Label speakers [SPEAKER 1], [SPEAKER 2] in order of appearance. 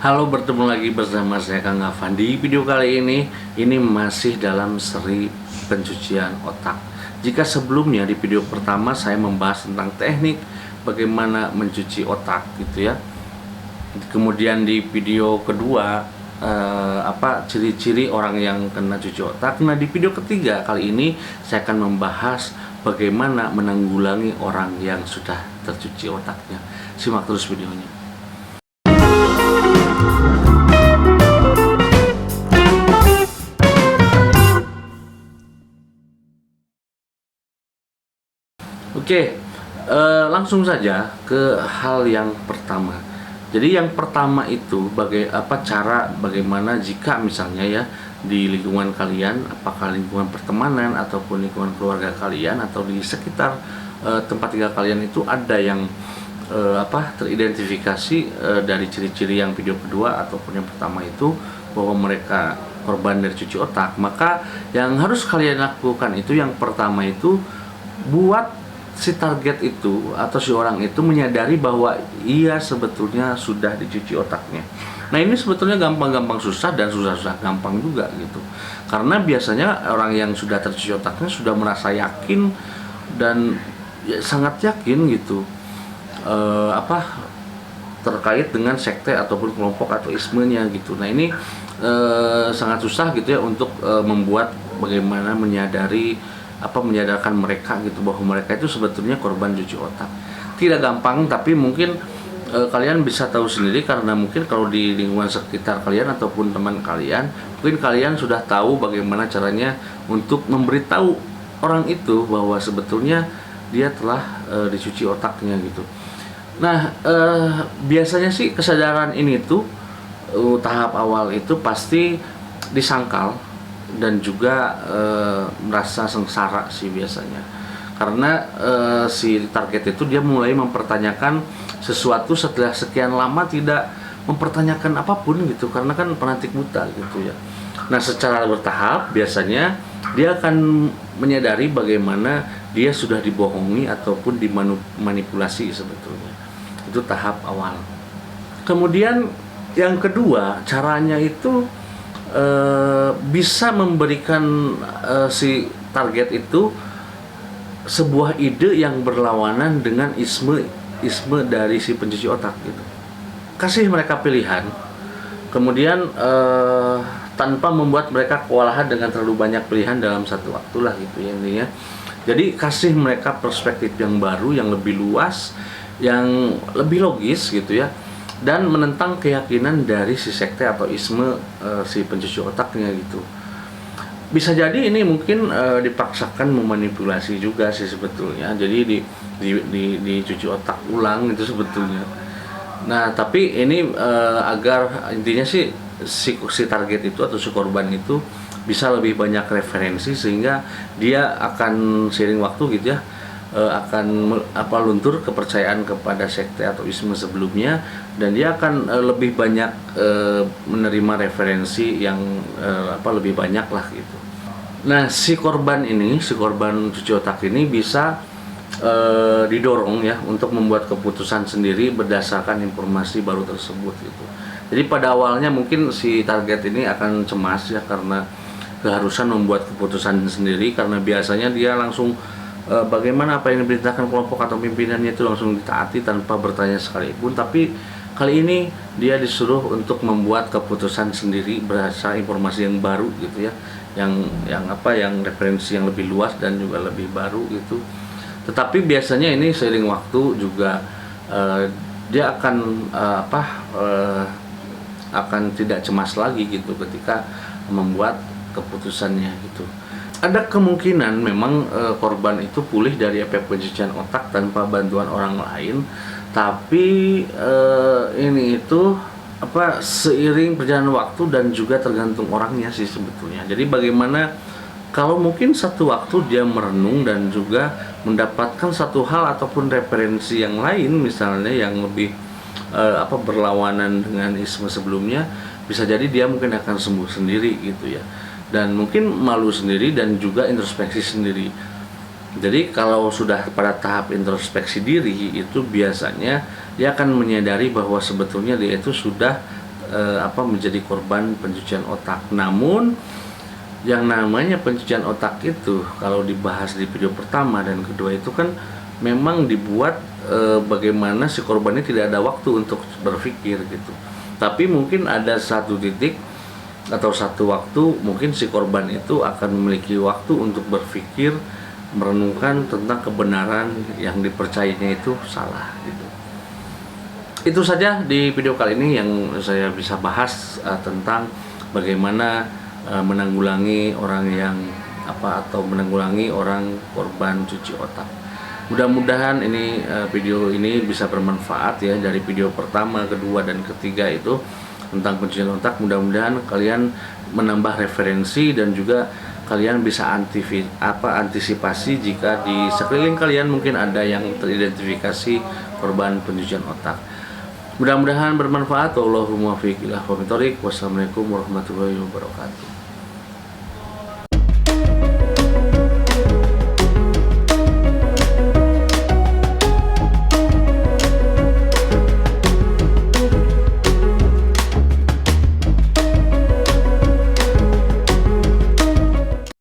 [SPEAKER 1] Halo, bertemu lagi bersama saya Kang Afan. Di video kali ini masih dalam seri pencucian otak. Jika sebelumnya di video pertama saya membahas tentang teknik bagaimana mencuci otak gitu ya. Kemudian di video kedua ciri-ciri orang yang kena cuci otak. Nah, di video ketiga kali ini saya akan membahas bagaimana menanggulangi orang yang sudah tercuci otaknya. Simak terus videonya. Oke, langsung saja ke hal yang pertama. Jadi yang pertama itu bagaimana jika misalnya ya di lingkungan kalian, apakah lingkungan pertemanan ataupun lingkungan keluarga kalian atau di sekitar tempat tinggal kalian itu ada yang teridentifikasi dari ciri-ciri yang video kedua ataupun yang pertama itu bahwa mereka korban dari cuci otak, maka yang harus kalian lakukan itu yang pertama itu buat si target itu atau si orang itu menyadari bahwa ia sebetulnya sudah dicuci otaknya. Nah, ini sebetulnya gampang-gampang susah dan susah-susah gampang juga gitu. Karena biasanya orang yang sudah tercuci otaknya sudah merasa yakin dan ya, sangat yakin gitu terkait dengan sekte ataupun kelompok atau ismenya gitu. Nah, ini sangat susah gitu ya untuk membuat bagaimana menyadarkan mereka gitu bahwa mereka itu sebetulnya korban cuci otak. Tidak gampang, tapi mungkin kalian bisa tahu sendiri karena mungkin kalau di lingkungan sekitar kalian ataupun teman kalian, mungkin kalian sudah tahu bagaimana caranya untuk memberitahu orang itu bahwa sebetulnya dia telah dicuci otaknya gitu. Nah, biasanya sih kesadaran ini tuh tahap awal itu pasti disangkal dan juga merasa sengsara sih biasanya, karena si target itu dia mulai mempertanyakan sesuatu setelah sekian lama tidak mempertanyakan apapun gitu, karena kan fanatik buta gitu ya. Nah, secara bertahap biasanya dia akan menyadari bagaimana dia sudah dibohongi ataupun dimanipulasi sebetulnya. Itu tahap awal. Kemudian yang kedua, caranya itu bisa memberikan si target itu sebuah ide yang berlawanan dengan isme dari si pencuci otak gitu. Kasih mereka pilihan, kemudian tanpa membuat mereka kewalahan dengan terlalu banyak pilihan dalam satu waktu lah gitu ya intinya. Jadi kasih mereka perspektif yang baru, yang lebih luas, yang lebih logis gitu ya, dan menentang keyakinan dari si sekte atau isme si pencuci otaknya gitu. Bisa jadi ini mungkin dipaksakan memanipulasi juga sih sebetulnya. Jadi dicuci otak ulang itu sebetulnya. Nah, tapi ini agar intinya sih si target itu atau si korban itu bisa lebih banyak referensi sehingga dia akan seiring waktu gitu ya akan luntur kepercayaan kepada sekte atau isme sebelumnya, dan dia akan lebih banyak menerima referensi yang lebih banyak lah gitu. Nah, si korban cuci otak ini bisa didorong ya untuk membuat keputusan sendiri berdasarkan informasi baru tersebut gitu. Jadi pada awalnya mungkin si target ini akan cemas ya karena keharusan membuat keputusan sendiri, karena biasanya dia langsung bagaimana apa yang diperintahkan kelompok atau pimpinannya itu langsung ditaati tanpa bertanya sekalipun. Tapi kali ini dia disuruh untuk membuat keputusan sendiri berdasarkan informasi yang baru gitu ya, yang referensi yang lebih luas dan juga lebih baru gitu. Tetapi biasanya ini seiring waktu juga dia akan tidak cemas lagi gitu ketika membuat keputusannya gitu. Ada kemungkinan memang korban itu pulih dari efek pencucian otak tanpa bantuan orang lain, tapi ini itu seiring perjalanan waktu dan juga tergantung orangnya sih sebetulnya. Jadi bagaimana kalau mungkin satu waktu dia merenung dan juga mendapatkan satu hal ataupun referensi yang lain misalnya yang lebih berlawanan dengan isme sebelumnya, bisa jadi dia mungkin akan sembuh sendiri gitu ya. Dan mungkin malu sendiri dan juga introspeksi sendiri. Jadi kalau sudah pada tahap introspeksi diri itu biasanya dia akan menyadari bahwa sebetulnya dia itu sudah menjadi korban pencucian otak. Namun yang namanya pencucian otak itu kalau dibahas di video pertama dan kedua itu kan memang dibuat bagaimana si korban ini tidak ada waktu untuk berpikir gitu. Tapi mungkin ada satu titik atau satu waktu mungkin si korban itu akan memiliki waktu untuk berpikir, merenungkan tentang kebenaran yang dipercayainya itu salah gitu. Itu saja di video kali ini yang saya bisa bahas tentang bagaimana menanggulangi orang yang atau menanggulangi orang korban cuci otak. Mudah-mudahan ini video ini bisa bermanfaat ya, dari video pertama, kedua dan ketiga itu tentang pencucian otak. Mudah-mudahan kalian menambah referensi dan juga kalian bisa antisipasi jika di sekeliling kalian mungkin ada yang teridentifikasi korban pencucian otak. Mudah-mudahan bermanfaat. Allahumma fiq ila wa bitoriq. Wassalamualaikum warahmatullahi wabarakatuh.